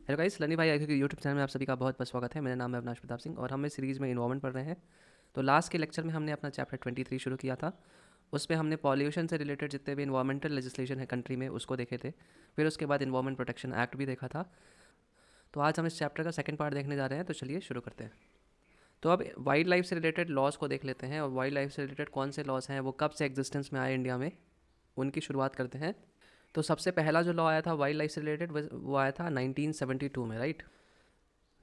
Hello guys, लनी भाई के YouTube channel में आप सभी का बहुत बहुत स्वागत है। मेरा नाम है अविनाश प्रताप सिंह और हम इस सीरीज़ में इन्वॉल्वमेंट पढ़ रहे हैं। तो लास्ट के लेक्चर में हमने अपना चैप्टर 23 शुरू किया था। उसमें हमने पॉल्यूशन से रिलेटेड जितने भी इन्वायरमेंटल लेजिस्लेशन है कंट्री में उसको देखे थे। फिर उसके बाद इन्वायरमेंट प्रोटेक्शन एक्ट भी देखा था। तो आज हम इस चैप्टर का सेकंड पार्ट देखने जा रहे हैं, तो चलिए शुरू करते हैं। तो अब वाइल्ड लाइफ से रिलेटेड लॉज को देख लेते हैं और वाइल्ड लाइफ से रिलेटेड कौन से लॉज हैं, वो कब से एग्जिस्टेंस में आए इंडिया में, उनकी शुरुआत करते हैं। तो सबसे पहला जो लॉ आया था वाइल्ड लाइफ से रिलेटेड वो आया था 1972 में, राइट।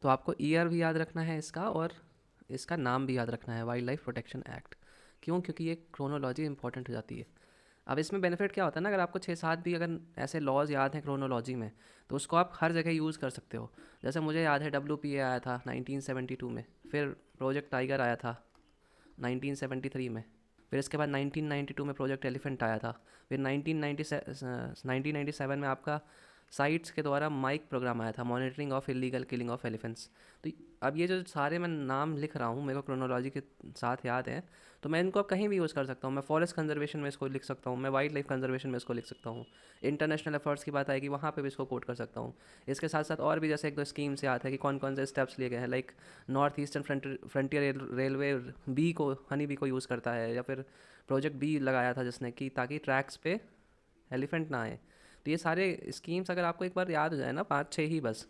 तो आपको ईयर भी याद रखना है इसका और इसका नाम भी याद रखना है, वाइल्ड लाइफ प्रोटेक्शन एक्ट। क्यों? क्योंकि ये क्रोनोलॉजी इंपॉर्टेंट हो जाती है। अब इसमें बेनिफिट क्या होता है ना, अगर आपको 6-7 भी अगर ऐसे लॉज याद हैं क्रोनोलॉजी में, तो उसको आप हर जगह यूज़ कर सकते हो। जैसे मुझे याद है WPA आया था 1972 में, फिर प्रोजेक्ट टाइगर आया था 1973 में, फिर इसके बाद 1992 में प्रोजेक्ट एलिफेंट आया था, फिर 1997 में आपका साइट्स के द्वारा माइक प्रोग्राम आया था, monitoring of illegal killing of elephants. तो अब ये जो सारे मैं नाम लिख रहा हूँ मेरे को क्रोनोलॉजी के साथ याद है, तो मैं इनको अब कहीं भी यूज़ कर सकता हूँ। मैं फॉरेस्ट कंजर्वेशन में इसको लिख सकता हूँ, मैं वाइल्ड लाइफ कंजर्वेशन में इसको लिख सकता हूँ, इंटरनेशनल एफर्ट्स की बात आएगी वहाँ पे भी इसको कोट कर सकता हूँ। इसके साथ साथ और भी जैसे एक दो स्कीम से आता है कि कौन कौन से स्टेप्स लिए गए हैं, like North Eastern Frontier Railway bee को, हनी बी को यूज़ करता है, या फिर प्रोजेक्ट बी लगाया था जिसने कि ताकि ट्रैक्स पे एलिफेंट ना आए। तो ये सारे स्कीम्स अगर आपको एक बार याद हो जाए ना, 5-6 ही बस,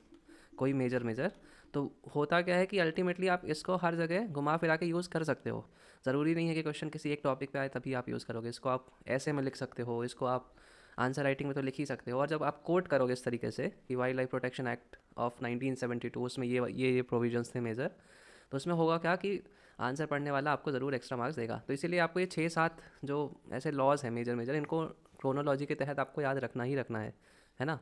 कोई मेजर मेजर, तो होता क्या है कि अल्टीमेटली आप इसको हर जगह घुमा फिरा के यूज़ कर सकते हो। ज़रूरी नहीं है कि क्वेश्चन किसी एक टॉपिक पे आए तभी आप यूज़ करोगे। इसको आप ऐसे में लिख सकते हो, इसको आप आंसर राइटिंग में तो लिख ही सकते हो। और जब आप कोट करोगे इस तरीके से कि wildlife protection act of 1972, उसमें ये प्रोविजंस थे मेजर, तो उसमें होगा क्या कि आंसर पढ़ने वाला आपको ज़रूर एक्स्ट्रा मार्क्स देगा। तो इसीलिए आपको ये 6-7 जो ऐसे लॉज हैं मेजर मेजर, इनको क्रोनोलॉजी के तहत आपको याद रखना ही रखना है ना।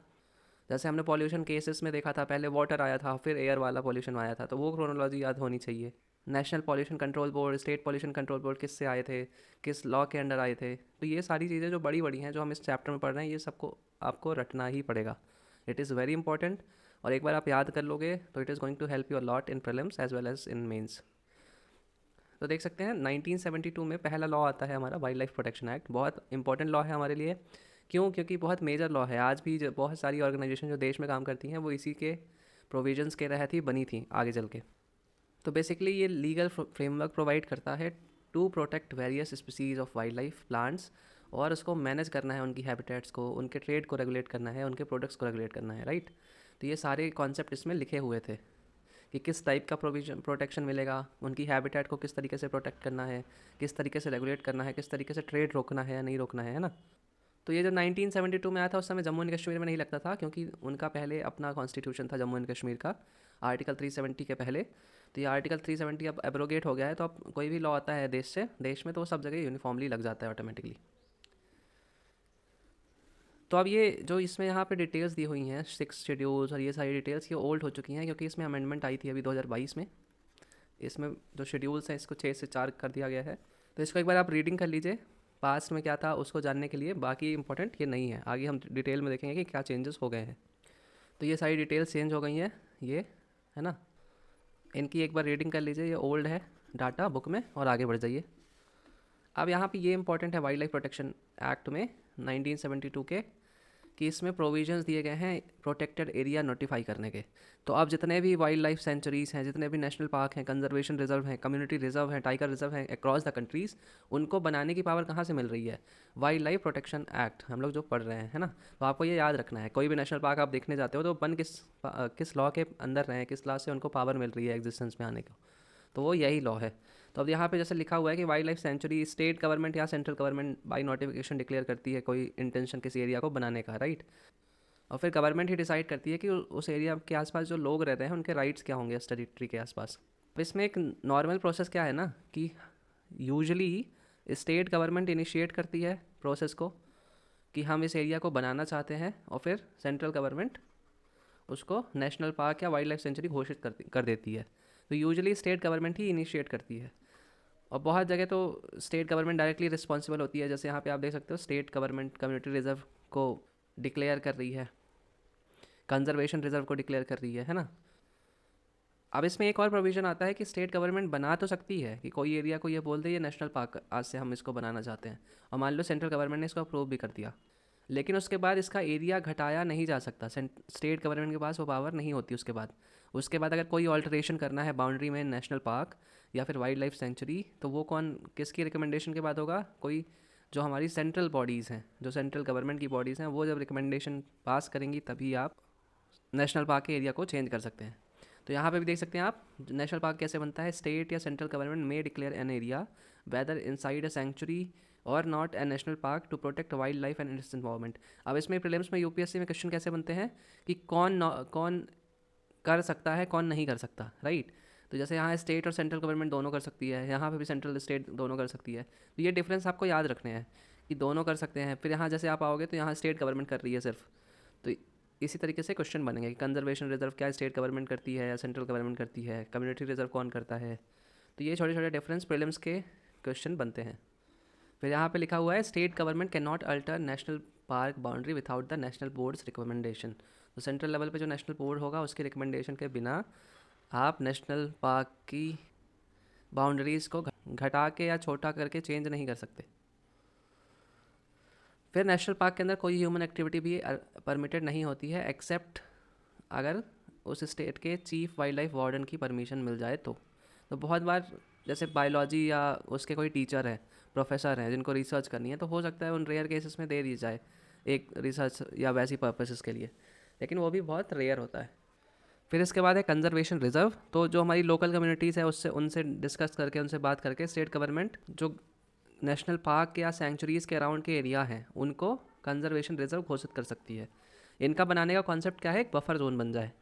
जैसे हमने पॉल्यूशन केसेस में देखा था, पहले वाटर आया था, फिर एयर वाला पॉल्यूशन आया था, तो वो क्रोनोलॉजी याद होनी चाहिए। National pollution control board, state pollution control board किससे आए थे, किस लॉ के अंडर आए थे। तो ये सारी चीज़ें जो बड़ी बड़ी हैं जो हम इस चैप्टर में पढ़ रहे हैं, ये सबको आपको रटना ही पड़ेगा। It is very important. और एक बार आप याद कर लोगे तो it is going to help you a lot in prelims as well as in mains. तो देख सकते हैं 1972 में पहला लॉ आता है हमारा वाइल्ड लाइफ प्रोटेक्शन एक्ट। बहुत इंपॉर्टेंट लॉ है हमारे लिए। क्यों? क्योंकि बहुत मेजर लॉ है। आज भी बहुत सारी ऑर्गेनाइजेशन जो देश में काम करती हैं वो इसी के प्रोविजंस के तहत ही बनी थी आगे चल के। तो बेसिकली ये लीगल फ्रेमवर्क प्रोवाइड करता है to protect various species of wild life plants, और उसको मैनेज करना है, उनकी हैबिटेट्स को, उनके ट्रेड को रेगुलेट करना है, उनके प्रोडक्ट्स को रेगुलेट करना है, राइट। तो ये सारे कॉन्सेप्ट इसमें लिखे हुए थे कि किस टाइप का प्रोविजन प्रोटेक्शन मिलेगा, उनकी हैबिटेट को किस तरीके से प्रोटेक्ट करना है, किस तरीके से रेगुलेट करना है, किस तरीके से ट्रेड रोकना है या नहीं रोकना है ना। तो ये जो 1972 में आया था उस समय जम्मू एंड कश्मीर में नहीं लगता था, क्योंकि उनका पहले अपना कॉन्स्टिट्यूशन था जम्मू एंड कश्मीर का, आर्टिकल 370 के पहले। तो ये आर्टिकल 370 अब एब्रोगेट हो गया है, तो अब कोई भी लॉ आता है देश में तो वो सब जगह यूनिफॉर्मली लग जाता है ऑटोमेटिकली। तो अब ये जो इसमें यहाँ पे डिटेल्स दी हुई हैं, 6 शेड्यूल्स और ये सारी डिटेल्स, ये ओल्ड हो चुकी हैं क्योंकि इसमें अमेंडमेंट आई थी अभी 2022 में। इसमें जो शेड्यूल्स हैं इसको 6 से 4 कर दिया गया है। तो इसको एक बार आप रीडिंग कर लीजिए, पास्ट में क्या था उसको जानने के लिए। बाकी इंपॉर्टेंट ये नहीं है, आगे हम डिटेल में देखेंगे कि क्या चेंजेस हो गए हैं। तो ये सारी डिटेल्स चेंज हो गई हैं, ये है ना। इनकी एक बार रीडिंग कर लीजिए, ये ओल्ड है डाटा बुक में, और आगे बढ़ जाइए। अब यहाँ पे ये इंपॉर्टेंट है वाइल्ड लाइफ प्रोटेक्शन एक्ट में 1972 के, कि इसमें प्रोविजंस दिए गए हैं प्रोटेक्टेड एरिया नोटिफाई करने के। तो अब जितने भी वाइल्ड लाइफ सेंचुरीज़ हैं, जितने भी नेशनल पार्क हैं, कंजर्वेशन रिजर्व हैं, कम्युनिटी रिजर्व हैं, टाइगर रिजर्व हैं अक्रॉस द कंट्रीज़, उनको बनाने की पावर कहाँ से मिल रही है? वाइल्ड लाइफ प्रोटेक्शन एक्ट हम लोग जो पढ़ रहे हैं, है ना। तो आपको ये याद रखना है, कोई भी नेशनल पार्क आप देखने जाते हो तो बन किस लॉ के अंदर रहे हैं, किस लॉ से उनको पावर मिल रही है एग्जिस्टेंस में आने को, तो वो यही लॉ है। तो अब यहाँ पे जैसे लिखा हुआ है कि wild life sanctuary state government या central government by notification declare करती है कोई इंटेंशन किसी एरिया को बनाने का, राइट। और फिर गवर्नमेंट ही डिसाइड करती है कि उस एरिया के आसपास जो लोग रहते हैं उनके राइट्स क्या होंगे उस टेरिटरी के आसपास। अब इसमें एक नॉर्मल प्रोसेस क्या है ना, कि यूजुअली स्टेट गवर्नमेंट इनिशिएट करती है प्रोसेस को कि हम इस एरिया को बनाना चाहते हैं, और फिर सेंट्रल गवर्नमेंट उसको नेशनल पार्क या वाइल्ड लाइफ सेंचुरी घोषित कर देती है। तो यूजुअली स्टेट गवर्नमेंट ही इनिशिएट करती है, और बहुत जगह तो स्टेट गवर्नमेंट डायरेक्टली रिस्पॉन्सिबल होती है। जैसे यहाँ पे आप देख सकते हो स्टेट गवर्नमेंट कम्युनिटी रिजर्व को डिक्लेयर कर रही है, कंजर्वेशन रिजर्व को डिक्लेयर कर रही है ना। अब इसमें एक और प्रोविज़न आता है कि स्टेट गवर्नमेंट बना तो सकती है कि कोई एरिया को ये बोल दे ये नेशनल पार्क आज से हम इसको बनाना चाहते हैं, और मान लो सेंट्रल गवर्नमेंट ने इसको अप्रूव भी कर दिया। लेकिन उसके बाद इसका एरिया घटाया नहीं जा सकता, स्टेट गवर्नमेंट के पास वो पावर नहीं होती उसके बाद अगर कोई ऑल्टरेशन करना है बाउंड्री में नेशनल पार्क या फिर वाइल्ड लाइफ सेंचुरी, तो वो कौन किसकी रिकमेंडेशन के बाद होगा? कोई जो हमारी सेंट्रल बॉडीज़ हैं, जो सेंट्रल गवर्नमेंट की बॉडीज़ हैं, वो जब रिकमेंडेशन पास करेंगी तभी आप नेशनल पार्क के एरिया को चेंज कर सकते हैं। तो यहाँ पे भी देख सकते हैं आप नेशनल पार्क कैसे बनता है। स्टेट या सेंट्रल गवर्नमेंट में declare an area whether inside a sanctuary और not a national park to protect wildlife and its environment. अब इसमें प्रीलिम्स में यूपीएससी में क्वेश्चन कैसे बनते हैं कि कौन कर सकता है, कौन नहीं कर सकता, राइट। तो जैसे यहाँ स्टेट और सेंट्रल गवर्नमेंट दोनों कर सकती है, यहाँ पे भी सेंट्रल स्टेट दोनों कर सकती है। तो ये डिफरेंस आपको याद रखने हैं कि दोनों कर सकते हैं। फिर यहाँ जैसे आप आओगे तो यहाँ स्टेट गवर्नमेंट कर रही है सिर्फ, तो इसी तरीके से क्वेश्चन बनेंगे कि कंजर्वेशन रिजर्व क्या स्टेट गवर्नमेंट करती है या सेंट्रल गवर्नमेंट करती है, कम्युनिटी रिजर्व कौन करता है। तो ये छोटे छोटे डिफरेंस प्रीलिम्स के क्वेश्चन बनते हैं। फिर यहाँ पे लिखा हुआ है state government can not alter national park boundary without the national boards recommendation. तो सेंट्रल लेवल पे जो नेशनल बोर्ड होगा उसके रिकमेंडेशन के बिना आप नेशनल पार्क की बाउंड्रीज़ को घटा के या छोटा करके चेंज नहीं कर सकते। फिर नेशनल पार्क के अंदर कोई ह्यूमन एक्टिविटी भी परमिटेड नहीं होती है एक्सेप्ट अगर उस स्टेट के चीफ वाइल्ड लाइफ वार्डन की परमिशन मिल जाए तो बहुत बार जैसे बायोलॉजी या उसके कोई टीचर है, प्रोफेसर हैं जिनको रिसर्च करनी है, तो हो सकता है उन रेयर केसेस में दे दी जाए एक रिसर्च या वैसी पर्पसेस के लिए, लेकिन वो भी बहुत रेयर होता है। फिर इसके बाद है कंजर्वेशन रिजर्व। तो जो हमारी लोकल कम्युनिटीज़ है उससे उनसे डिस्कस करके उनसे बात करके स्टेट गवर्नमेंट जो नेशनल पार्क या सेंचुरीज़ के अराउंड के एरिया हैं उनको कंजर्वेशन रिजर्व घोषित कर सकती है। इनका बनाने का कॉन्सेप्ट क्या है? एक बफर जोन बन जाए।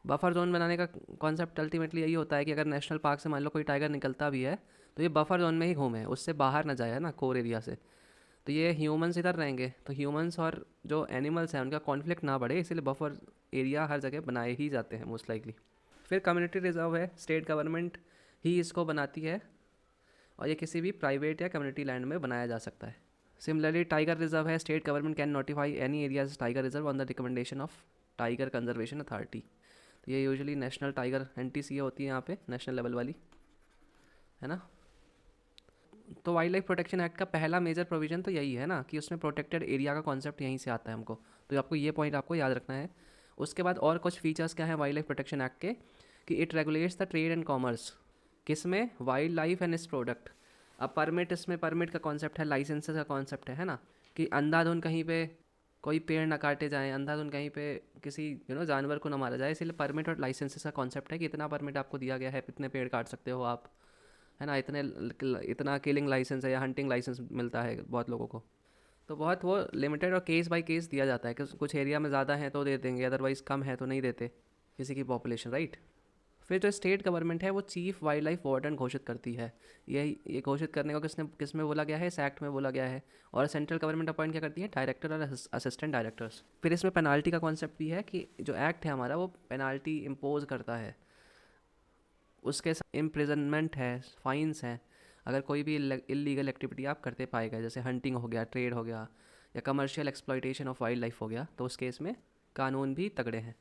बफर जोन बनाने का कॉन्सेप्ट अल्टीमेटली यही होता है कि अगर नेशनल पार्क से मान लो कोई टाइगर निकलता भी है तो ये बफर जोन में ही घूमे, उससे बाहर ना जाए, है ना, कोर एरिया से। तो ये ह्यूमंस इधर रहेंगे तो ह्यूमंस और जो एनिमल्स हैं उनका कॉन्फ्लिक्ट ना बढ़े, इसीलिए बफर एरिया हर जगह बनाए ही जाते हैं मोस्ट लाइकली। फिर कम्युनिटी रिजर्व है, स्टेट गवर्नमेंट ही इसको बनाती है और ये किसी भी प्राइवेट या कम्युनिटी लैंड में बनाया जा सकता है। सिमिलरली टाइगर रिजर्व है, state government can notify any areas tiger reserve on the recommendation of tiger conservation authority. तो ये यूजुअली नेशनल टाइगर NTCA होती है यहाँ पे, नेशनल लेवल वाली, है ना। तो वाइल्ड लाइफ प्रोटेक्शन एक्ट का पहला मेजर प्रोविजन तो यही है ना कि उसमें प्रोटेक्टेड एरिया का कॉन्सेप्ट यहीं से आता है हमको, तो आपको ये पॉइंट आपको याद रखना है। उसके बाद और कुछ फीचर्स क्या हैं वाइल्ड लाइफ प्रोटेक्शन एक्ट के कि it regulates the trade and commerce. किस में? वाइल्ड लाइफ एंड इस प्रोडक्ट। अब परमिट, इसमें परमिट का कॉन्सेप्ट है, लाइसेंसेस का कॉन्सेप्ट है ना, कि अंधाधुन कहीं पे कोई पेड़ ना काटे जाएं, अंधाधुन कहीं पे किसी जानवर को ना मारा जाए, इसलिए परमिट और लाइसेंसेस का कॉन्सेप्ट है कि इतना परमिट आपको दिया गया है, इतने पेड़ काट सकते हो आप, है ना, इतना किलिंग लाइसेंस है या हंटिंग लाइसेंस मिलता है बहुत लोगों को। तो बहुत वो लिमिटेड और केस बाय केस दिया जाता है कि कुछ एरिया में ज़्यादा है तो दे देंगे, अदरवाइज़ कम है तो नहीं देते किसी की पॉपुलेशन, राइट। फिर जो स्टेट गवर्नमेंट है वो चीफ वाइल्ड लाइफ वार्डन घोषित करती है। ये घोषित करने को किस में बोला गया है? इस एक्ट में बोला गया है। और सेंट्रल गवर्नमेंट अपॉइंट क्या करती है? डायरेक्टर और असिस्टेंट डायरेक्टर्स। फिर इसमें पेनाल्टी का कॉन्सेप्ट भी है कि जो एक्ट है हमारा वो पेनाल्टी इम्पोज करता है, उसके इम्प्रिजनमेंट है, फाइन्स हैं अगर कोई भी इलीगल एक्टिविटी आप करते पाए गए, जैसे हंटिंग हो गया, ट्रेड हो गया या commercial exploitation of wild life हो गया, तो उस केस में कानून भी तगड़े हैं।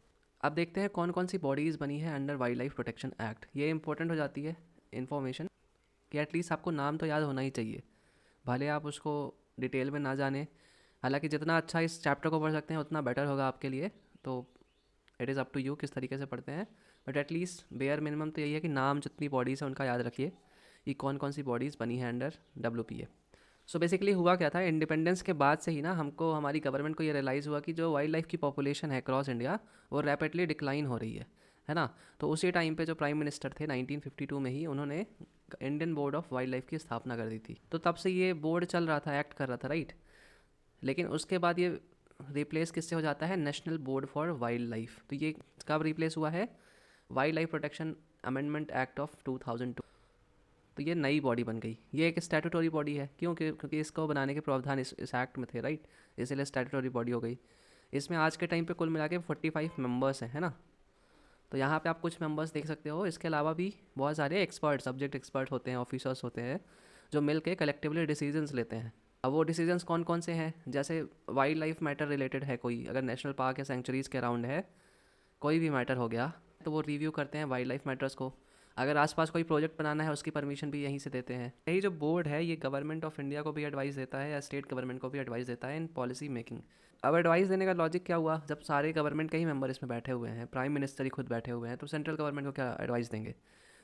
अब देखते हैं कौन कौन सी बॉडीज़ बनी है under wild life protection act. ये इंपॉर्टेंट हो जाती है इन्फॉर्मेशन कि एटलीस्ट आपको नाम तो याद होना ही चाहिए, भले आप उसको डिटेल में ना जाने। हालांकि जितना अच्छा इस चैप्टर को पढ़ सकते हैं उतना बेटर होगा आपके लिए, तो it is up to you किस तरीके से पढ़ते हैं, बट एटलीस्ट बेयर मिनिमम तो यही है कि नाम जितनी बॉडीज़ हैं उनका याद रखिए कि कौन कौन सी बॉडीज़ बनी है अंडर WPA। सो बेसिकली हुआ क्या था, इंडिपेंडेंस के बाद से ही ना हमको, हमारी गवर्नमेंट को ये रियलाइज़ हुआ कि जो वाइल्ड लाइफ की पॉपुलेशन है क्रॉस इंडिया वो रैपिडली डिक्लाइन हो रही है ना। तो उसी टाइम पे जो प्राइम मिनिस्टर थे 1952 में ही उन्होंने Indian board of wild life की स्थापना कर दी थी। तो तब से ये बोर्ड चल रहा था, एक्ट कर रहा था, राइट। लेकिन उसके बाद ये रिप्लेस किससे हो जाता है? National board for wild Life. तो ये कब रिप्लेस हुआ है? Wild life protection amendment act of 2002। तो ये नई बॉडी बन गई, ये एक स्टैट्यूटरी बॉडी है। क्यों? क्योंकि इसको बनाने के प्रावधान इस एक्ट में थे, राइट, इसलिए स्टैट्यूटरी बॉडी हो गई। इसमें आज के टाइम पे कुल मिला के 45 मेम्बर्स हैं, है ना। तो यहाँ पे आप कुछ मेंबर्स देख सकते हो, इसके अलावा भी बहुत सारे एक्सपर्ट, सब्जेक्ट एक्सपर्ट होते हैं, ऑफिसर्स होते हैं जो मिल के कलेक्टिवली डिसीजंस लेते हैं। अब वो डिसीजंस कौन कौन से हैं? जैसे वाइल्ड लाइफ मैटर रिलेटेड है कोई, अगर नेशनल पार्क या सेंचुरीज़ के अराउंड है कोई भी मैटर हो गया तो वो रिव्यू करते हैं वाइल्ड लाइफ मैटर्स को। अगर आसपास कोई प्रोजेक्ट बनाना है उसकी परमिशन भी यहीं से देते हैं। यही जो बोर्ड है ये गवर्नमेंट ऑफ इंडिया को भी एडवाइस देता है या स्टेट गवर्नमेंट को भी एडवाइस देता है इन पॉलिसी मेकिंग। अब एडवाइस देने का लॉजिक क्या हुआ, जब सारे गवर्नमेंट के ही मेंबर इसमें बैठे हुए हैं, प्राइम मिनिस्टर ही खुद बैठे हुए हैं, तो सेंट्रल गवर्नमेंट को क्या एडवाइस देंगे।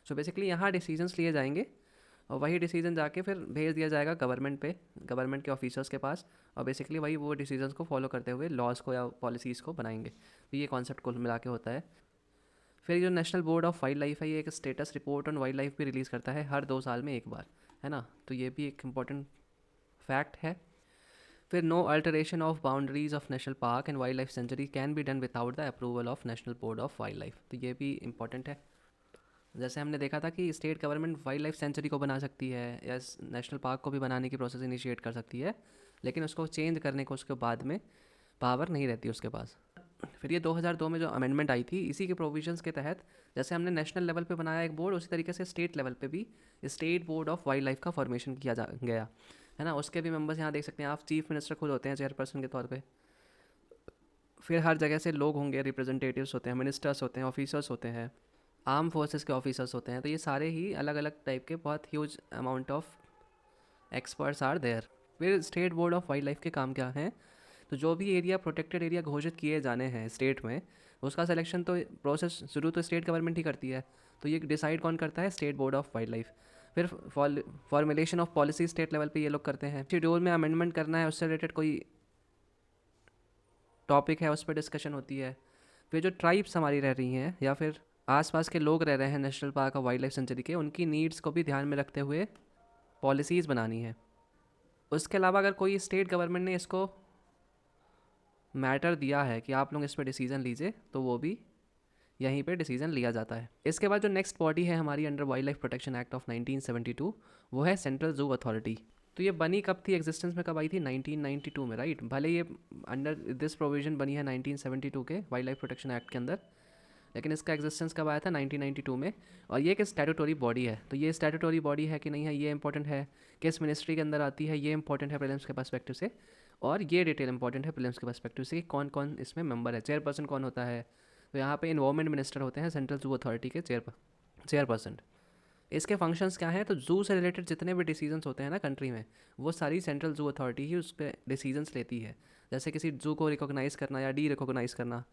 सो बेसिकली यहाँ डिसीजंस लिए जाएंगे और वही डिसीजन जाके फिर भेज दिया जाएगा गवर्नमेंट पे, गवर्नमेंट के ऑफिसर्स के पास, और बेसिकली वही वो डिसीजंस को फॉलो करते हुए लॉज को या पॉलिसीज़ को बनाएंगे। तो ये कॉन्सेप्ट कुल मिला के होता है। फिर जो national Board of wild life है ये एक status report on wild life भी रिलीज़ करता है हर 2 साल में एक बार, है ना। तो ये भी एक इम्पॉर्टेंट फैक्ट है। फिर no alteration of boundaries of national park and wild life sanctuary can be done without the approval of National Board of wild Life. तो ये भी इंपॉर्टेंट है। जैसे हमने देखा था कि state government wild life sanctuary को बना सकती है या नेशनल पार्क को भी बनाने की प्रोसेस इनिशिएट कर सकती है, लेकिन उसको चेंज करने को उसके बाद में पावर नहीं रहती उसके पास। फिर ये 2002 में जो अमेंडमेंट आई थी इसी के प्रोविजंस के तहत जैसे हमने नेशनल लेवल पे बनाया एक बोर्ड, उसी तरीके से स्टेट लेवल पे भी state board of wild life का फॉर्मेशन किया जा गया, है ना। उसके भी मेंबर्स यहाँ देख सकते हैं आप, चीफ मिनिस्टर खुद होते हैं चेयरपर्सन के तौर पे। फिर हर जगह से लोग होंगे, रिप्रेजेंटेटिव्स होते हैं, मिनिस्टर्स होते हैं, ऑफिसर्स होते हैं, आर्म फोर्सेस के ऑफिसर्स होते हैं। तो ये सारे ही अलग अलग टाइप के बहुत huge amount of experts are there. फिर state board of wild life के काम क्या हैं, तो जो भी एरिया प्रोटेक्टेड एरिया घोषित किए जाने हैं स्टेट में, उसका सिलेक्शन तो प्रोसेस शुरू तो स्टेट गवर्नमेंट ही करती है। तो ये डिसाइड कौन करता है, state board of wild life. फिर formulation of policy state level पे ये लोग करते हैं। शेड्यूल में अमेंडमेंट करना है, उससे रिलेटेड कोई टॉपिक है उस पर डिस्कशन होती है। फिर जो ट्राइब्स हमारी रह रही हैं या फिर आसपास के लोग रह रहे हैं नेशनल पार्क और वाइल्ड लाइफ सेंचुरी के, उनकी नीड्स को भी ध्यान में रखते हुए पॉलिसीज़ बनानी है। उसके अलावा अगर कोई स्टेट गवर्नमेंट ने इसको मैटर दिया है कि आप लोग इस पर डिसीज़न लीजिए, तो वो भी यहीं पे डिसीजन लिया जाता है। इसके बाद जो नेक्स्ट बॉडी है हमारी under wild life protection act of 1972, वो है सेंट्रल जू अथॉरिटी। तो ये बनी कब थी, एग्जिस्टेंस में कब आई थी, 1992 में, राइट। भले ये अंडर दिस प्रोविजन बनी है 1972 के वाइल्ड लाइफ प्रोटेक्शन एक्ट के अंदर, लेकिन इसका एग्जिस्टेंस कब आया था, 1992 में। और ये एक स्टैट्यूटरी बॉडी है। तो ये स्टैट्यूटरी बॉडी है कि नहीं है, ये इंपॉर्टेंट है। किस मिनिस्ट्री के अंदर आती है, ये इंपॉर्टेंट है प्रीलिम्स के पर्सपेक्टिव से। और ये डिटेल इंपॉर्टेंट है प्रीलिम्स के पर्सपेक्टिव से कि कौन कौन इसमें मेंबर है, चेयरपर्सन कौन होता है। तो यहाँ पे इन्वायरमेंट मिनिस्टर होते हैं सेंट्रल जू अथॉरिटी के चेयरपर्सन। इसके फंक्शंस क्या हैं, तो जू से रिलेटेड जितने भी डिसीजंस होते हैं ना कंट्री में, वो सारी सेंट्रल जू अथॉरिटी ही उस पर डिसीजंस लेती है। जैसे किसी जू को रिकॉग्नाइज़ करना या डी रिकॉग्नाइज़ करना,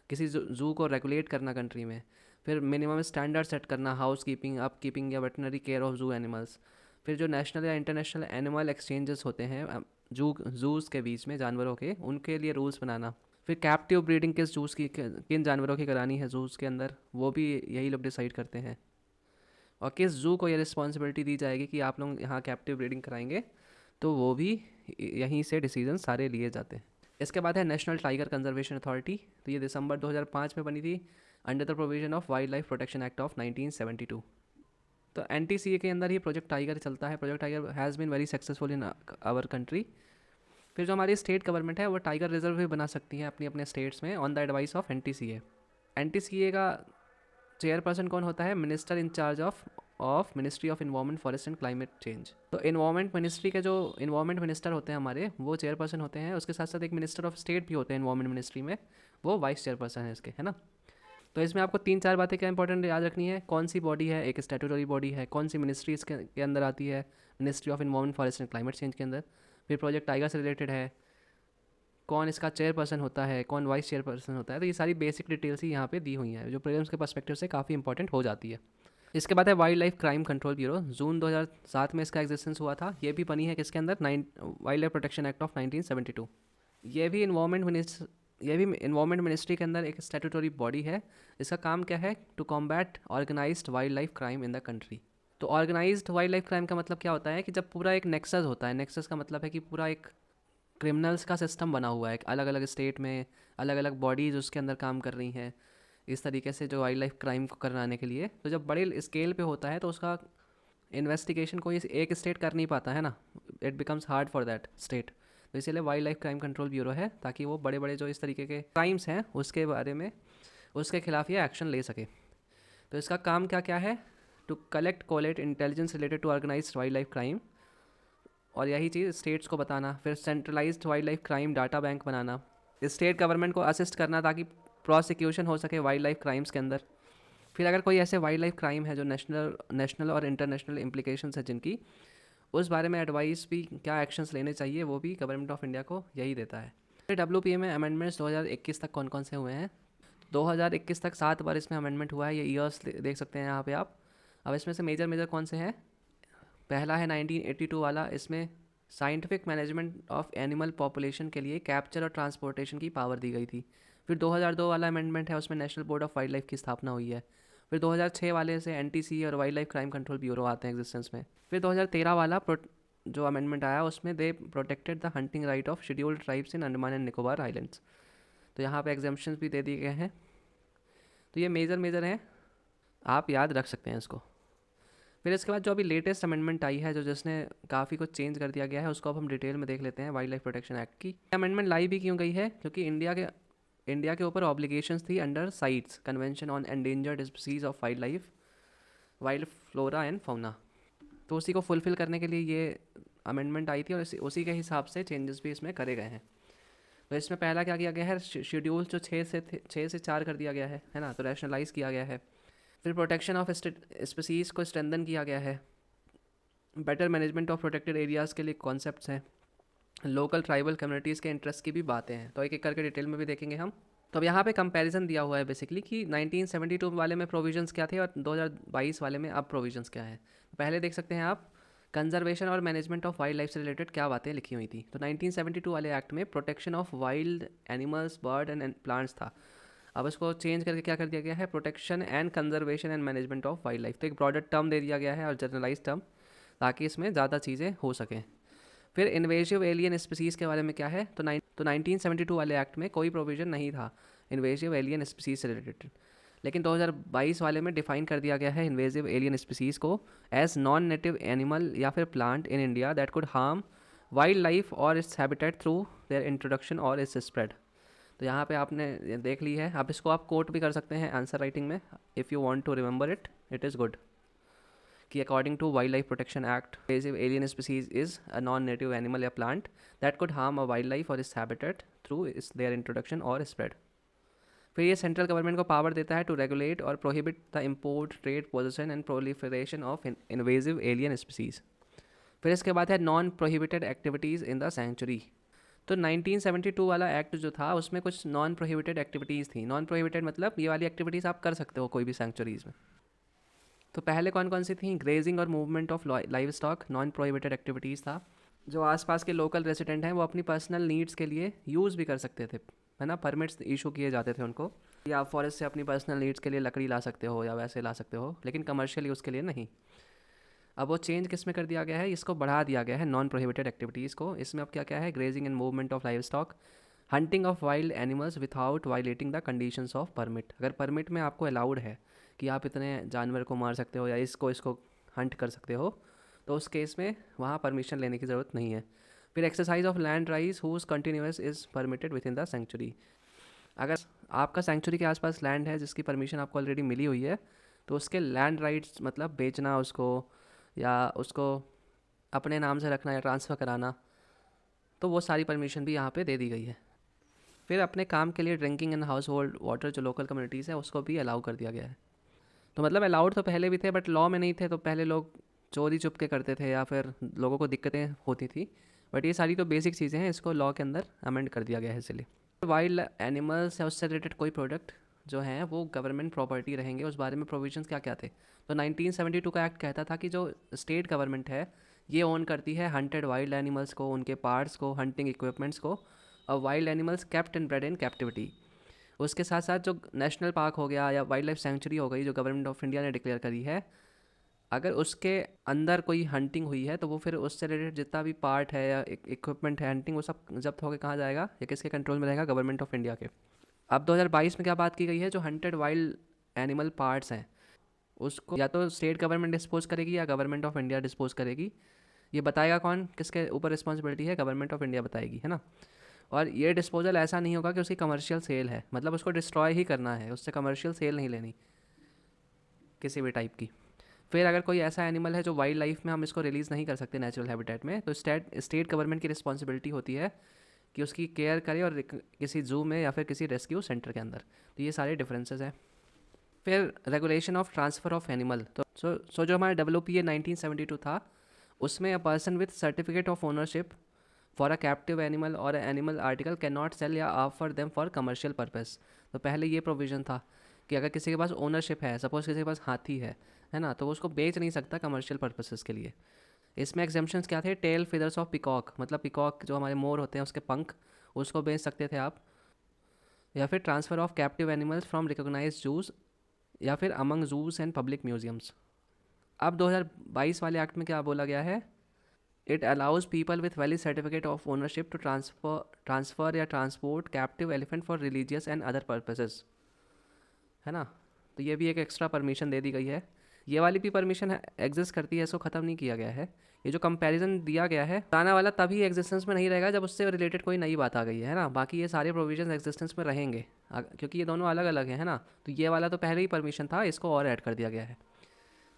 किसी जू को रेगुलेट करना कंट्री में, फिर मिनिमम स्टैंडर्ड सेट करना, हाउस कीपिंग, अप कीपिंग या वेटनरी केयर ऑफ जू एनिमल्स। फिर जो नेशनल या इंटरनेशनल एनिमल एक्सचेंजेस होते हैं जूज़ के बीच में जानवरों के, उनके लिए रूल्स बनाना। फिर कैप्टिव ब्रीडिंग किस जूस की, किन जानवरों की करानी है जूस के अंदर, वो भी यही लोग डिसाइड करते हैं। और किस जू को ये रिस्पॉन्सिबिलिटी दी जाएगी कि आप लोग यहाँ कैप्टिव ब्रीडिंग कराएंगे, तो वो भी यहीं से डिसीजन सारे लिए जाते हैं। इसके बाद है नेशनल टाइगर कंजर्वेशन अथॉरिटी। तो ये दिसंबर 2005 में बनी थी under the provision of wild life protection act of 1972। तो NTCA के अंदर ही प्रोजेक्ट टाइगर चलता है। Project Tiger has been very successful in our country. फिर जो हमारी स्टेट गवर्नमेंट है वो टाइगर रिजर्व भी बना सकती है अपनी अपने स्टेट्स में on the advice of NTCA। NTCA का चेयरपर्सन कौन होता है, minister in charge of ministry of Environment Forest and Climate change. तो इन्वायरमेंट मिनिस्ट्री के जो इन्वायरमेंट मिनिस्टर होते हैं हमारे, वो चेयरपर्सन होते हैं। उसके साथ साथ एक मिनिस्टर ऑफ स्टेट भी होते हैं इन्वायरमेंट मिनिस्ट्री में, वो वाइस चेयरपर्सन है इसके, है ना। तो इसमें आपको 3-4 बातें क्या इंपॉर्टेंट याद रखनी है। कौन सी बॉडी है, एक स्टैट्यूटरी बॉडी है, कौन सी मिनिस्ट्री इसके अंदर आती है, ministry of Environment Forest and Climate change के अंदर। फिर प्रोजेक्ट टाइगर से रिलेटेड है, कौन इसका चेयरपर्सन होता है, कौन वाइस चेयरपर्सन होता है। तो ये सारी बेसिक डिटेल्स ही यहाँ पे दी हुई हैं, जो प्रीलिम्स के पर्सपेक्टिव से काफ़ी इंपॉर्टेंट हो जाती है। इसके बाद है wild life crime control bureau. जून 2007 में इसका एग्जिस्टेंस हुआ था। ये भी बनी है किसके अंदर, wild life protection act of 1972। ये भी इन्वायरमेंट मिनिस्ट्री के अंदर एक स्टैट्यूटरी बॉडी है। इसका काम क्या है, to combat organised wild life crime in the country. तो ऑर्गेनाइज्ड वाइल्ड लाइफ क्राइम का मतलब क्या होता है कि जब पूरा एक नेक्सस होता है, नेक्सस का मतलब है कि पूरा एक क्रिमिनल्स का सिस्टम बना हुआ है, अलग अलग स्टेट में अलग अलग बॉडीज़ उसके अंदर काम कर रही हैं इस तरीके से जो वाइल्ड लाइफ क्राइम को कराने के लिए। तो जब बड़े स्केल पे होता है तो उसका इन्वेस्टिगेशन कोई एक स्टेट कर नहीं पाता है ना, it becomes hard for that state. तो इसीलिए wild life crime control bureau है, ताकि वो बड़े बड़े जो इस तरीके के क्राइम्स हैं उसके बारे में, उसके खिलाफ ये एक्शन ले सके। तो इसका काम क्या क्या है, to collect collate intelligence related to organized wild life crime, और यही चीज़ स्टेट्स को बताना। फिर centralized wild life crime data bank बनाना, स्टेट गवर्नमेंट को असिस्ट करना ताकि प्रोसिक्यूशन हो सके वाइल्ड लाइफ क्राइम्स के अंदर। फिर अगर कोई ऐसे वाइल्ड लाइफ क्राइम है जो नेशनल और इंटरनेशनल इम्प्लीकेशंस है जिनकी, उस बारे में एडवाइस भी क्या एक्शंस लेने चाहिए वो भी गवर्नमेंट ऑफ इंडिया को यही देता है। फिर WPA में अमेंडमेंट्स 2021 तक कौन कौन से हुए हैं? 2021 तक 7 बार इसमें अमेंडमेंट हुआ है, ये ईयर्स देख सकते हैं यहाँ पे आप। अब इसमें से मेजर मेजर कौन से हैं? पहला है 1982 वाला, इसमें scientific management of animal population के लिए कैप्चर और ट्रांसपोर्टेशन की पावर दी गई थी। फिर 2002 वाला अमेंडमेंट है, उसमें national Board of wild life की स्थापना हुई है। फिर 2006 वाले से NTC और wild life crime control bureau आते हैं एग्जिस्टेंस में। फिर 2013 वाला जो अमेंडमेंट आया उसमें they protected the hunting right of scheduled tribes in Andaman and Nicobar islands. तो यहाँ पे एग्जाम्पशंस भी दे दिए गए हैं। तो ये मेजर मेजर हैं, आप याद रख सकते हैं इसको। फिर इसके बाद जो अभी लेटेस्ट अमेंडमेंट आई है, जो जिसने काफ़ी कुछ चेंज कर दिया गया है, उसको अब हम डिटेल में देख लेते हैं। वाइल्ड लाइफ प्रोटेक्शन एक्ट की अमेंडमेंट लाई भी क्यों गई है? क्योंकि इंडिया के ऊपर ऑब्लिगेशंस थी under sites convention on endangered species of wild life, wild flora and fauna. तो उसी को फुलफिल करने के लिए ये अमेंडमेंट आई थी और उसी के हिसाब से चेंजेस भी इसमें करे गए हैं। तो इसमें पहला क्या किया गया है, शेड्यूल जो 6 से 4 कर दिया गया है ना, तो रैशनलाइज किया गया है। फिर प्रोटेक्शन ऑफ स्पीसीज़ को स्ट्रेंथन किया गया है। Better management of protected areas के लिए कॉन्सेप्ट्स हैं। लोकल ट्राइबल कम्युनिटीज़ के इंटरेस्ट की भी बातें हैं, तो एक एक करके डिटेल में भी देखेंगे हम। तो अब यहाँ पे कंपैरिजन दिया हुआ है बेसिकली कि 1972 वाले में प्रोविजंस क्या थे और 2022 वाले में अब प्रोविजंस क्या है। पहले देख सकते हैं आप, कंजर्वेशन और मैनेजमेंट ऑफ वाइल्ड लाइफ से रिलेटेड क्या बातें लिखी हुई थी। तो 1972 वाले एक्ट में protection of wild animals, bird and plants था। अब इसको चेंज करके क्या कर दिया गया है, protection and conservation and management of wild Life. तो एक ब्रॉडर टर्म दे दिया गया है और जनरलाइज टर्म, ताकि इसमें ज़्यादा चीज़ें हो सकें। फिर इन्वेजिव एलियन स्पीसीज़ के बारे में क्या है, तो 1972 वाले एक्ट में कोई प्रोविज़न नहीं था इन्वेजिव एलियन स्पीसीज़ से रिलेटेड, लेकिन 2022 वाले में डिफाइन कर दिया गया है इन्वेजिव एलियन स्पीसीज़ को एज नॉन नेटिव एनिमल या फिर plant in India that could harm wildlife और its habitat through their introduction और इट्स स्प्रेड। तो यहाँ पे आपने देख ली है, अब इसको आप कोट भी कर सकते हैं आंसर राइटिंग में, if you want to remember it, it is good कि according to wildlife protection act, invasive alien species is a non native animal या plant that could harm a wildlife और its habitat through is their introduction और spread. फिर ये central government को power देता है to regulate और prohibit the import, trade, possession and proliferation of invasive alien species. फिर इसके बाद है non prohibited activities in the sanctuary. तो 1972 वाला एक्ट जो था उसमें कुछ नॉन प्रोहिबिटेड एक्टिविटीज़ थी। नॉन प्रोहिबिटेड मतलब ये वाली एक्टिविटीज़ आप कर सकते हो कोई भी सेंचुरीज़ में। तो पहले कौन कौन सी थी, ग्रेजिंग और movement of live stock non prohibited activities था। जो आसपास के लोकल रेसिडेंट हैं वो अपनी पर्सनल नीड्स के लिए यूज़ भी कर सकते थे, है ना, परमिट्स इशू किए जाते थे उनको, या आप फॉरेस्ट से अपनी पर्सनल नीड्स के लिए लकड़ी ला सकते हो या वैसे ला सकते हो, लेकिन कमर्शियली उसके लिए नहीं। अब वो चेंज किस में कर दिया गया है, इसको बढ़ा दिया गया है नॉन प्रोहिबिटेड एक्टिविटीज़ को। इसमें अब क्या क्या है, grazing and movement of live stock, hunting of wild animals without violating the conditions of permit. अगर परमिट में आपको अलाउड है कि आप इतने जानवर को मार सकते हो या इसको हंट कर सकते हो, तो उस केस में वहाँ परमिशन लेने की ज़रूरत नहीं है। फिर exercise of land rights whose continuance is permitted within the sanctuary. अगर आपका सेंचुरी के आसपास लैंड है जिसकी परमिशन आपको ऑलरेडी मिली हुई है, तो उसके लैंड राइट्स मतलब बेचना उसको या उसको अपने नाम से रखना या ट्रांसफ़र कराना, तो वो सारी परमिशन भी यहाँ पे दे दी गई है। फिर अपने काम के लिए drinking and house hold water जो लोकल कम्युनिटीज़ है उसको भी अलाउ कर दिया गया है। तो मतलब अलाउड तो पहले भी थे बट लॉ में नहीं थे, तो पहले लोग चोरी चुप के करते थे या फिर लोगों को दिक्कतें होती थी, बट ये सारी तो बेसिक चीज़ें हैं, इसको लॉ के अंदर अमेंड कर दिया गया है इसलिए। वाइल्ड एनिमल्स है उससे रिलेटेड कोई प्रोडक्ट जो हैं वो गवर्नमेंट प्रॉपर्टी रहेंगे, उस बारे में प्रोविजंस क्या क्या थे। तो 1972 का एक्ट कहता था कि जो स्टेट गवर्नमेंट है ये ओन करती है हंटेड वाइल्ड एनिमल्स को, उनके पार्ट्स को, हंटिंग इक्विपमेंट्स को, और wild animals kept and bread in captivity. उसके साथ साथ जो नेशनल पार्क हो गया या वाइल्ड लाइफ सेंचुरी हो गई जो गवर्नमेंट ऑफ इंडिया ने डिक्लेयर करी है, अगर उसके अंदर कोई हंटिंग हुई है तो वो फिर उससे रिलेटेड जितना भी पार्ट है या इक्विपमेंट है हंटिंग, वो सब जब्त होकर कहाँ जाएगा या किसके कंट्रोल में रहेगा, गवर्नमेंट ऑफ इंडिया के। अब 2022 में क्या बात की गई है, जो हंटेड वाइल्ड एनिमल पार्ट्स हैं उसको या तो स्टेट गवर्नमेंट डिस्पोज करेगी या गवर्नमेंट ऑफ इंडिया डिस्पोज करेगी। ये बताएगा कौन, किसके ऊपर रिस्पॉन्सिबिलिटी है, गवर्नमेंट ऑफ इंडिया बताएगी, है ना। और ये डिस्पोजल ऐसा नहीं होगा कि उसकी कमर्शियल सेल है, मतलब उसको डिस्ट्रॉय ही करना है, उससे कमर्शियल सेल नहीं लेनी किसी भी टाइप की। फिर अगर कोई ऐसा एनिमल है जो वाइल्ड लाइफ में हम इसको रिलीज़ नहीं कर सकते नेचुरल हैबिटेट में, तो स्टेट गवर्नमेंट की रिस्पॉन्सिबिलिटी होती है कि उसकी केयर करे और किसी जू में या फिर किसी रेस्क्यू सेंटर के अंदर। तो ये सारे डिफरेंसेस हैं। फिर regulation of transfer of animal, तो सो जो हमारा WPA 1972 था, उसमें a person with certificate of ownership for a captive animal और animal article can not sell या offer them for commercial purpose. तो पहले ये प्रोविज़न था कि अगर किसी के पास ओनरशिप है, सपोज किसी के पास हाथी है ना, तो वो उसको बेच नहीं सकता कमर्शियल पर्पसेस के लिए। इसमें एग्जाम्पशंस क्या थे? टेल फिदर्स ऑफ पिकॉक, मतलब पिकॉक जो हमारे मोर होते हैं उसके पंख, उसको बेच सकते थे आप। या फिर transfer of captive animals from recognize zoos, या फिर among zoos and public museums. अब 2022 वाले एक्ट में क्या बोला गया है? It allows people with valid certificate of ownership to transfer या transport captive elephant for religious and other purposes, है ना। तो ये भी एक एक्स्ट्रा परमिशन दे दी गई है। ये वाली भी परमिशन एग्जिस्ट करती है, इसको ख़त्म नहीं किया गया है। ये जो कंपैरिजन दिया गया है, पुराना वाला तभी एग्जिस्टेंस में नहीं रहेगा जब उससे रिलेटेड कोई नई बात आ गई है ना। बाकी ये सारे प्रोविजन एग्जिस्टेंस में रहेंगे, क्योंकि ये दोनों अलग अलग है ना। तो ये वाला तो पहले ही परमिशन था, इसको और ऐड कर दिया गया है।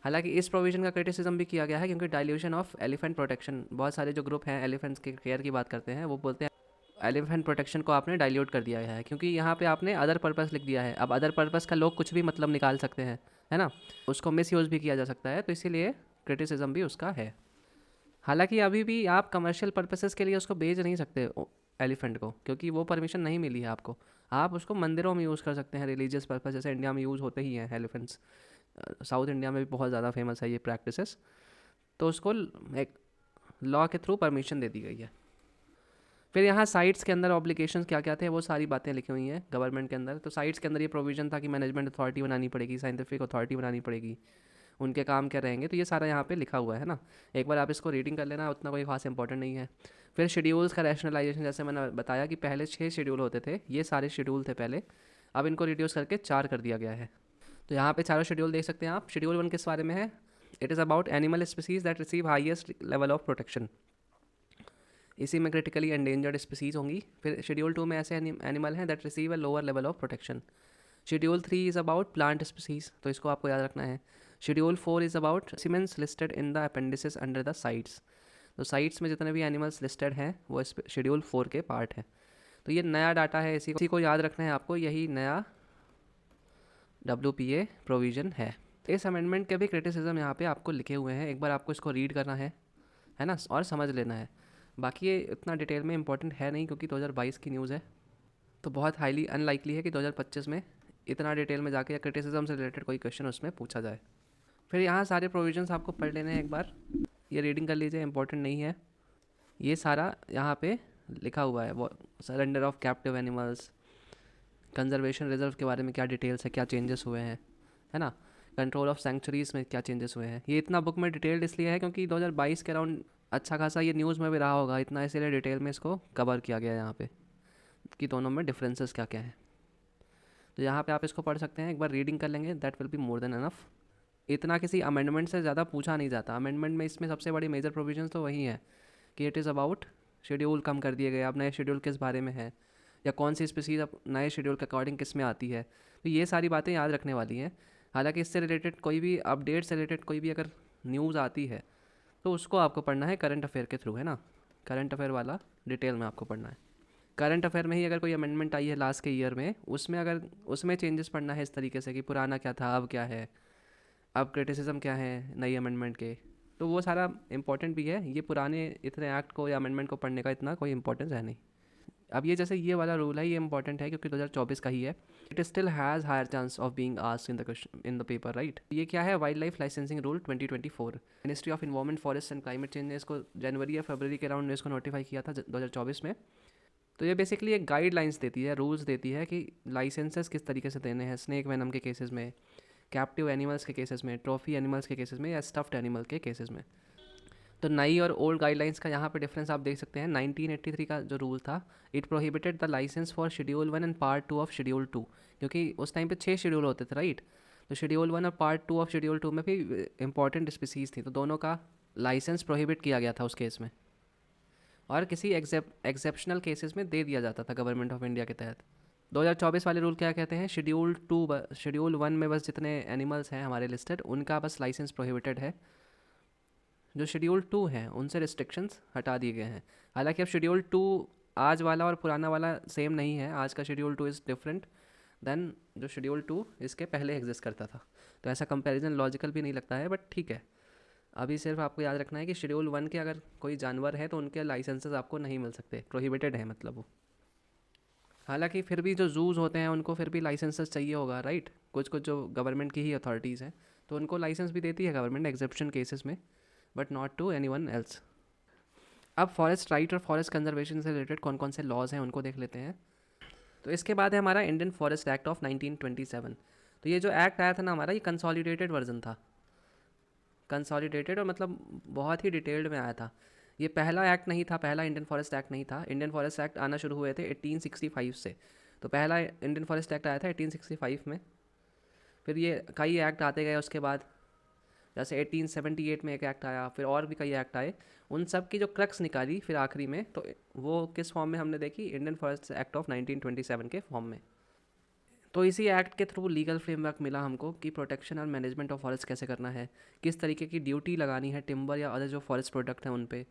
हालांकि इस प्रोविजन का क्रिटिसिज्म भी किया गया है, क्योंकि डाइल्यूशन ऑफ एलिफेंट प्रोटेक्शन, बहुत सारे जो ग्रुप हैं एलिफेंट्स के केयर की बात करते हैं, वो बोलते हैं एलिफेंट प्रोटेक्शन को आपने डाइल्यूट कर दिया गया है, क्योंकि यहाँ पे आपने अदर पर्पस लिख दिया है। अब अदर पर्पस का लोग कुछ भी मतलब निकाल सकते हैं, है ना, उसको मिस यूज़ भी किया जा सकता है, तो इसीलिए क्रिटिसिज्म भी उसका है। हालांकि अभी भी आप कमर्शियल पर्पसेस के लिए उसको बेच नहीं सकते एलिफेंट को, क्योंकि वो परमिशन नहीं मिली है आपको। आप उसको मंदिरों में यूज़ कर सकते हैं, रिलीजियस पर्पस, जैसे इंडिया में यूज़ होते ही हैं एलिफेंट्स। साउथ इंडिया में भी बहुत ज़्यादा फेमस है ये प्रैक्टिसेस। तो उसको एक लॉ के थ्रू परमिशन दे दी गई है। फिर यहाँ साइट्स के अंदर ऑब्लिगेशंस क्या क्या थे, वो सारी बातें लिखी हुई हैं गवर्नमेंट के अंदर। तो साइट्स के अंदर ये प्रोविजन था कि मैनेजमेंट अथॉरिटी बनानी पड़ेगी, साइंटिफिक अथॉरिटी बनानी पड़ेगी, उनके काम क्या रहेंगे, तो ये सारा यहाँ पे लिखा हुआ है ना। एक बार आप इसको रीडिंग कर लेना, उतना कोई खास इंपॉर्टेंट नहीं है। फिर शेड्यूल्स का रैशनलाइजेशन, जैसे मैंने बताया कि पहले 6 शेड्यूल होते थे, ये सारे शेड्यूल थे पहले, अब इनको रिड्यूस करके 4 कर दिया गया है। तो यहाँ पे चारों शेड्यूल देख सकते हैं आप। शेड्यूल 1 किस बारे में है? It is about animal species that receive highest level of protection. इसी में क्रिटिकली एंडेंजर्ड स्पीसीज होंगी। फिर शेड्यूल 2 में ऐसे एनिमल हैं that receive a lower level of protection. Schedule 3 is about plant species, तो इसको आपको याद रखना है। Schedule 4 is about specimens listed in the appendices under the sites. तो साइट्स में जितने भी एनिमल्स लिस्टेड हैं वो शेड्यूल 4 के पार्ट हैं। तो ये नया डाटा है, इसी को याद रखना है आपको, यही नया WPA प्रोविज़न है। इस अमेंडमेंट के भी क्रिटिसिज्म यहाँ पे आपको लिखे हुए हैं, एक बार आपको इसको रीड करना है ना, और समझ लेना है। बाकी ये इतना डिटेल में इंपॉर्टेंट है नहीं, क्योंकि 2022 की न्यूज़ है, तो बहुत हाईली अनलाइकली है कि 2025 में इतना डिटेल में जाके या क्रिटिसिज्म से रिलेटेड कोई क्वेश्चन उसमें पूछा जाए। फिर यहाँ सारे प्रोविजंस आपको पढ़ लेने हैं एक बार, ये रीडिंग कर लीजिए, इंपॉर्टेंट नहीं है। ये सारा यहाँ पे लिखा हुआ है, वो surrender of captive animals, conservation reserve के बारे में क्या डिटेल्स है, क्या चेंजेस हुए हैं, है ना, कंट्रोल ऑफ सेंचुरीज़ में क्या चेंजेस हुए हैं। ये इतना बुक में डिटेल्ड इसलिए है क्योंकि 2022 के अराउंड अच्छा खासा ये न्यूज़ में भी रहा होगा, इतना इसीलिए डिटेल में इसको कवर किया गया है यहाँ पे कि दोनों में डिफरेंसेस क्या क्या हैं। तो यहाँ पे आप इसको पढ़ सकते हैं, एक बार रीडिंग कर लेंगे, that will be more than enough. इतना किसी अमेंडमेंट से ज़्यादा पूछा नहीं जाता। अमेंडमेंट में इसमें सबसे बड़ी मेजर प्रोविजंस तो वही है कि इट इज़ अबाउट शेड्यूल कम कर दिए गए, अब नए शेड्यूल किस बारे में है, या कौन सी स्पीसीज अब नए शेड्यूल के अकॉर्डिंग किस में आती है। तो ये सारी बातें याद रखने वाली हैं। हालांकि इससे रिलेटेड कोई भी अपडेट से रिलेटेड कोई भी अगर न्यूज़ आती है तो उसको आपको पढ़ना है करंट अफेयर के थ्रू, है ना। करंट अफेयर वाला डिटेल में आपको पढ़ना है। करंट अफेयर में ही अगर कोई अमेंडमेंट आई है लास्ट के ईयर में, उसमें अगर उसमें चेंजेस पढ़ना है इस तरीके से कि पुराना क्या था, अब क्या है, अब क्रिटिसिज्म क्या है नई अमेंडमेंट के, तो वो सारा इंपॉर्टेंट भी है। ये पुराने इतने एक्ट को या अमेंडमेंट को पढ़ने का इतना कोई इंपॉर्टेंस है नहीं। अब ये जैसे ये वाला रूल है, ये इंपॉर्टेंट है क्योंकि 2024 का ही है। It still has higher chance of being asked in the question in the paper, right. ये क्या है? Wild Life Licensing Rule 2024। Ministry of Environment Forest and Climate Change ने इसको जनवरी या फरवरी के अराउंड में इसको नोटिफाई किया था 2024 में। तो ये बेसिकली एक गाइडलाइंस देती है, रूल्स देती है कि लाइसेंसेस किस तरीके से देने हैं स्नेक वेनम के केसेस में, कैप्टिव एनिमल्स के केसेस में, ट्रॉफी एनिमल्स के केसेस में, या स्टफ्ड एनिमल के केसेस में। तो नई और ओल्ड गाइडलाइंस का यहाँ पे डिफरेंस आप देख सकते हैं। 1983 का जो रूल था, it prohibited the licence for schedule 1 and part 2 of schedule 2, क्योंकि उस टाइम पे 6 शेड्यूल होते थे, राइट। तो शेड्यूल 1 और पार्ट 2 ऑफ शेड्यूल 2 में भी इंपॉर्टेंट स्पीसीज़ थी, तो दोनों का लाइसेंस प्रोहिबिट किया गया था उस केस में, और किसी एक्सेप्शनल केसेस में दे दिया जाता था गवर्नमेंट ऑफ इंडिया के तहत। 2024 वाले रूल क्या कहते हैं? शेड्यूल 1 में बस जितने एनिमल्स हैं हमारे लिस्टेड, उनका बस लाइसेंस प्रोहिबिटेड है। जो शेड्यूल 2 हैं उनसे रिस्ट्रिक्शंस हटा दिए गए हैं। हालांकि अब शेड्यूल 2 आज वाला और पुराना वाला सेम नहीं है, आज का शेड्यूल 2 इज़ डिफरेंट। देन जो शेड्यूल 2 इसके पहले एग्जिस्ट करता था। तो ऐसा कंपैरिजन लॉजिकल भी नहीं लगता है, बट ठीक है। अभी सिर्फ आपको याद रखना है कि शेड्यूल 1 के अगर कोई जानवर है तो उनके लाइसेंसेस आपको नहीं मिल सकते, प्रोहिबिटेड है मतलब वो। हालांकि फिर भी जो जूज होते हैं उनको फिर भी लाइसेंसेस चाहिए होगा, राइट। कुछ कुछ जो गवर्नमेंट की ही अथॉरिटीज़ हैं तो उनको लाइसेंस भी देती है गवर्नमेंट एग्जेप्शन केसेस में, but not to any one else. अब फॉरेस्ट राइट और फॉरेस्ट कंजर्वेशन से रिलेटेड कौन कौन से लॉज हैं उनको देख लेते हैं। तो इसके बाद है हमारा इंडियन फॉरेस्ट एक्ट ऑफ 1927। तो ये जो एक्ट आया था ना हमारा, ये कंसोलिडेटेड वर्जन था। कंसोलिडेटेड और मतलब बहुत ही डिटेल्ड में आया था। ये पहला एक्ट नहीं था, पहला इंडियन फॉरेस्ट एक्ट नहीं था। इंडियन फॉरेस्ट एक्ट आना शुरू हुए थे 1865 से। तो पहला इंडियन फॉरेस्ट एक्ट आया था 1865 में। फिर ये कई एक्ट आते गए उसके बाद, जैसे 1878 में एक एक्ट आया, फिर और भी कई एक्ट आए। उन सब की जो क्रक्स निकाली फिर आखिरी में, तो वो किस फॉर्म में हमने देखी, इंडियन फॉरेस्ट एक्ट ऑफ 1927 के फॉर्म में। तो इसी एक्ट के थ्रू लीगल फ्रेमवर्क मिला हमको कि प्रोटेक्शन और मैनेजमेंट ऑफ फॉरेस्ट कैसे करना है, किस तरीके की ड्यूटी लगानी है टिम्बर या अदर जो फॉरेस्ट प्रोडक्ट हैं उन पे।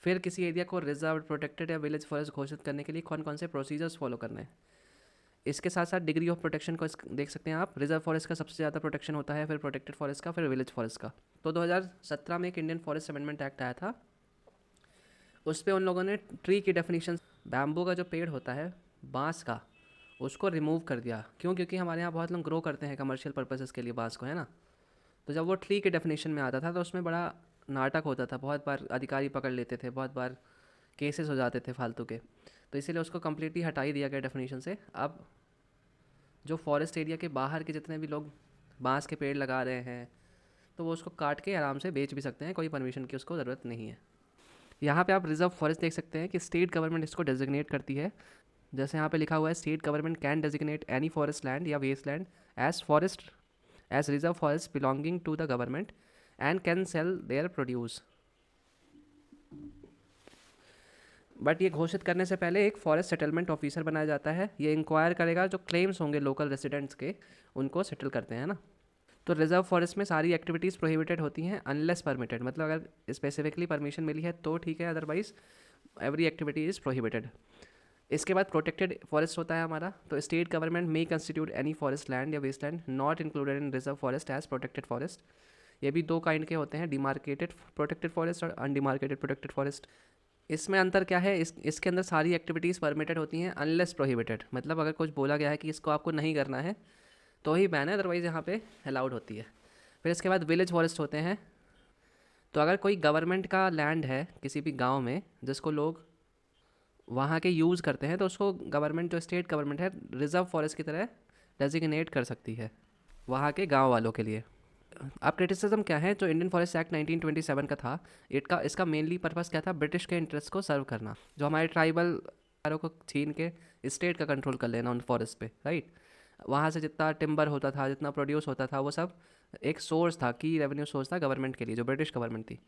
फिर किसी एरिया को रिजर्व, प्रोटेक्टेड या विलेज फॉरेस्ट घोषित करने के लिए कौन कौन से प्रोसीजर्स फॉलो करने हैं। इसके साथ साथ डिग्री ऑफ प्रोटेक्शन को देख सकते हैं आप। रिजर्व फॉरेस्ट का सबसे ज़्यादा प्रोटेक्शन होता है, फिर प्रोटेक्टेड फॉरेस्ट का, फिर विलेज फॉरेस्ट का। तो 2017 में एक इंडियन फॉरेस्ट अमेंडमेंट एक्ट आया था। उस पर उन लोगों ने ट्री की डेफिनेशन, बैम्बू का जो पेड़ होता है बांस का, उसको रिमूव कर दिया। क्यों? क्योंकि हमारे यहाँ बहुत लोग ग्रो करते हैं कमर्शियल पर्पसेस के लिए बांस को, है ना। तो जब वो ट्री के डेफिनेशन में आता था तो उसमें बड़ा नाटक होता था, बहुत बार अधिकारी पकड़ लेते थे, बहुत बार केसेस हो जाते थे फालतू के। तो इसीलिए उसको कम्प्लीटली हटा ही दिया गया डेफिनेशन से। अब जो फॉरेस्ट एरिया के बाहर के जितने भी लोग बांस के पेड़ लगा रहे हैं तो वो उसको काट के आराम से बेच भी सकते हैं, कोई परमिशन की उसको ज़रूरत नहीं है। यहाँ पे आप रिजर्व फॉरेस्ट देख सकते हैं कि स्टेट गवर्नमेंट इसको डेजिग्नेट करती है। जैसे यहाँ पे लिखा हुआ है, state government can designate any forest land या waste land as forest, as reserve forest belonging to the government and can sell their produce. But ये घोषित करने से पहले एक फॉरेस्ट सेटलमेंट ऑफिसर बनाया जाता है। ये इंक्वायर करेगा जो क्लेम्स होंगे लोकल रेसिडेंट्स के, उनको सेटल करते हैं ना। तो रिजर्व फॉरेस्ट में सारी एक्टिविटीज़ प्रोहिबिटेड होती हैं अनलेस परमिटेड, मतलब अगर स्पेसिफिकली परमिशन मिली है तो ठीक है, otherwise every activity is prohibited. इसके बाद प्रोटेक्टेड फॉरेस्ट होता है हमारा। तो state government may constitute any forest land या waste land not included in reserve forest as protected forest. ये भी दो काइंड के होते हैं, डिमार्केटेड प्रोटेक्टेड फॉरेस्ट और अनडिमार्केटेड प्रोटेक्टेड फॉरेस्ट। इसमें अंतर क्या है, इसके अंदर सारी एक्टिविटीज़ परमिटेड होती हैं अनलेस प्रोहिबिटेड, मतलब अगर कुछ बोला गया है कि इसको आपको नहीं करना है तो ही बैन है, अदरवाइज़ यहाँ पे अलाउड होती है। फिर इसके बाद विलेज फॉरेस्ट होते हैं। तो अगर कोई गवर्नमेंट का लैंड है किसी भी गांव में जिसको लोग वहाँ के यूज़ करते हैं, तो उसको गवर्नमेंट, जो स्टेट गवर्नमेंट है, रिजर्व फॉरेस्ट की तरह डेजिग्नेट कर सकती है वहाँ के गांव वालों के लिए। अब क्रिटिसिज्म क्या है, जो इंडियन फॉरेस्ट एक्ट 1927 का था, इसका मेनली पर्पस क्या था, ब्रिटिश के इंटरेस्ट को सर्व करना, जो हमारे ट्राइबल को छीन के स्टेट का कंट्रोल कर लेना उन फॉरेस्ट पे, राइट। वहाँ से जितना टिम्बर होता था, जितना प्रोड्यूस होता था, वो सब एक सोर्स था, की रेवेन्यू सोर्स था गवर्नमेंट के लिए, जो ब्रिटिश गवर्नमेंट थी।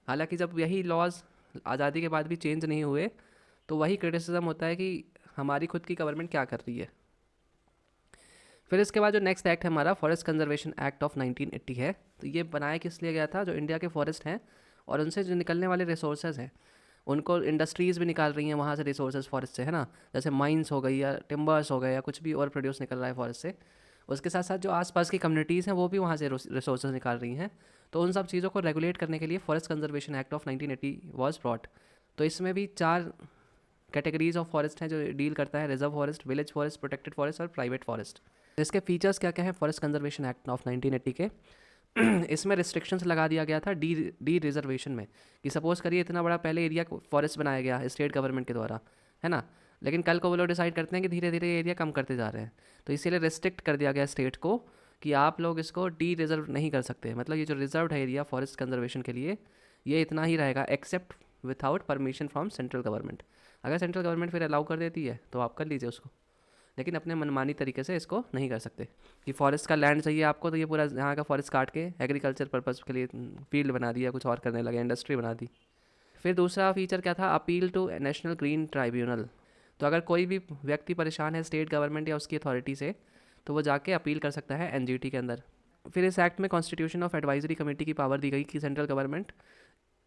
हालांकि जब यही लॉज आज़ादी के बाद भी चेंज नहीं हुए, तो वही क्रिटिसिज्म होता है कि हमारी खुद की गवर्नमेंट क्या कर रही है। फिर इसके बाद जो नेक्स्ट एक्ट है हमारा, फॉरेस्ट कंजर्वेशन एक्ट ऑफ 1980 है। तो ये बनाया किस लिए गया था, जो इंडिया के फॉरेस्ट हैं और उनसे जो निकलने वाले रिसोर्सेज हैं, उनको इंडस्ट्रीज़ भी निकाल रही हैं वहाँ से रिसोर्सेज फॉरेस्ट से, है ना। जैसे माइंस हो गई या टिम्बर्स हो गए या कुछ भी और प्रोड्यूस निकल रहा है फॉरेस्ट से। उसके साथ साथ जो आसपास की कम्युनिटीज़ हैं वो भी वहाँ से रिसोर्सेज निकाल रही हैं। तो उन सब चीज़ों को रेगुलेट करने के लिए forest conservation act of 1980 was brought. तो इसमें भी 4 कैटेगरीज ऑफ फॉरेस्ट हैं जो डील करता है, reserve forest, village forest, protected forest और प्राइवेट फॉरेस्ट। इसके फीचर्स क्या क्या हैं फॉरेस्ट कंजर्वेशन एक्ट ऑफ 1980 के। इसमें रिस्ट्रिक्शंस लगा दिया गया था डी रिजर्वेशन में, कि सपोज़ करिए इतना बड़ा पहले एरिया फॉरेस्ट बनाया गया स्टेट गवर्नमेंट के द्वारा, है ना। लेकिन कल को वो लोग डिसाइड करते हैं कि धीरे धीरे एरिया कम करते जा रहे हैं, तो इसीलिए रिस्ट्रिक्ट कर दिया गया स्टेट को कि आप लोग इसको डी रिजर्व नहीं कर सकते। मतलब ये जो रिजर्व है एरिया फॉरेस्ट कंजर्वेशन के लिए, ये इतना ही रहेगा except without permission from central government. अगर सेंट्रल गवर्नमेंट फिर अलाउ कर देती है तो आप कर लीजिए उसको, लेकिन अपने मनमानी तरीके से इसको नहीं कर सकते। कि फॉरेस्ट का लैंड चाहिए आपको, तो ये पूरा यहाँ का फॉरेस्ट काट के एग्रीकल्चर पर्पज़ के लिए फील्ड बना दिया, कुछ और करने लगे, इंडस्ट्री बना दी। फिर दूसरा फीचर क्या था, appeal to National Green Tribunal. तो अगर कोई भी व्यक्ति परेशान है स्टेट गवर्नमेंट या उसकी अथॉरिटी से, तो वो जाके अपील कर सकता है एनजीटी के अंदर। फिर इस एक्ट में कॉन्स्टिट्यूशन ऑफ एडवाइजरी कमेटी की पावर दी गई कि सेंट्रल गवर्नमेंट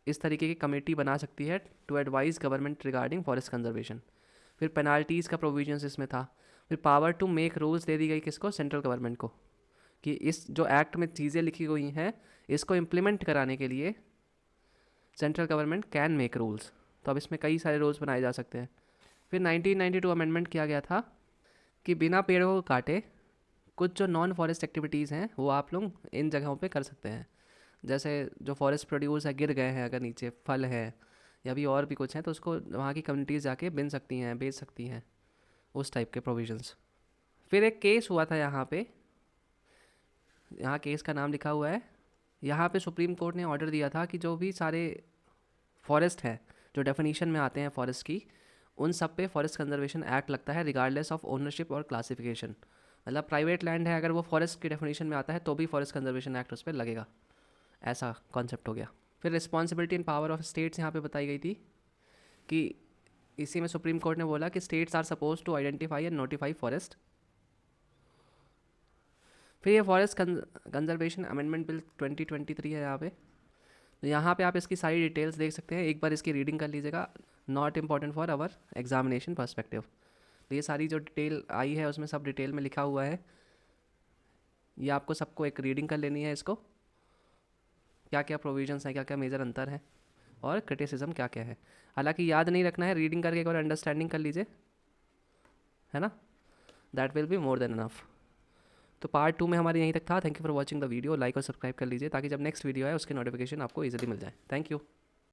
इस तरीके की कमेटी बना सकती है to advise government regarding forest conservation. फिर पेनाल्टीज़ का प्रोविजंस इसमें था। फिर पावर टू मेक रूल्स दे दी गई किसको, सेंट्रल गवर्नमेंट को, कि इस जो एक्ट में चीज़ें लिखी गई हैं इसको इम्प्लीमेंट कराने के लिए central government can make rules. तो अब इसमें कई सारे रूल्स बनाए जा सकते हैं। फिर 1992 अमेंडमेंट किया गया था कि बिना पेड़ों को काटे कुछ जो नॉन फॉरेस्ट एक्टिविटीज़ हैं वो आप लोग इन जगहों पे कर सकते हैं। जैसे जो फॉरेस्ट प्रोड्यूस है, गिर गए हैं अगर नीचे फल है या भी और भी कुछ है, तो उसको वहाँ की कम्युनिटीज़ जाके बिन सकती हैं, बेच सकती हैं, उस टाइप के प्रोविजंस। फिर एक केस हुआ था यहाँ पे, यहाँ केस का नाम लिखा हुआ है। यहाँ पे सुप्रीम कोर्ट ने ऑर्डर दिया था कि जो भी सारे फॉरेस्ट हैं जो डेफिनीशन में आते हैं फॉरेस्ट की, उन सब पे फॉरेस्ट कंजर्वेशन एक्ट लगता है रिगार्डलेस ऑफ ओनरशिप और क्लासिफिकेशन। मतलब प्राइवेट लैंड है, अगर वो फॉरेस्ट की डेफिनेशन में आता है तो भी फॉरेस्ट कंजर्वेशन एक्ट उस पर लगेगा, ऐसा कॉन्सेप्ट हो गया। फिर responsibility and power of states यहाँ पे बताई गई थी कि इसी में सुप्रीम कोर्ट ने बोला कि states are suppose to identify and notify forest. फिर ये फॉरेस्ट कंजर्वेशन अमेंडमेंट बिल 2023 है यहाँ पे। तो यहाँ पे आप इसकी सारी डिटेल्स देख सकते हैं, एक बार इसकी रीडिंग कर लीजिएगा, not important for our examination perspective. तो ये सारी जो डिटेल आई है उसमें सब डिटेल में लिखा हुआ है, ये आपको सबको एक रीडिंग कर लेनी है इसको, क्या क्या प्रोविजंस हैं, क्या क्या मेजर अंतर है और क्रिटिसिज्म क्या क्या है। हालांकि याद नहीं रखना है, रीडिंग करके एक बार अंडरस्टैंडिंग कर लीजिए, है ना, that will be more than enough. तो पार्ट 2 में हमारे यहीं तक था। Thank you for watching the video, like और सब्सक्राइब कर लीजिए ताकि जब नेक्स्ट वीडियो आए उसके नोटिफिकेशन आपको ईजिली मिल जाए। Thank you.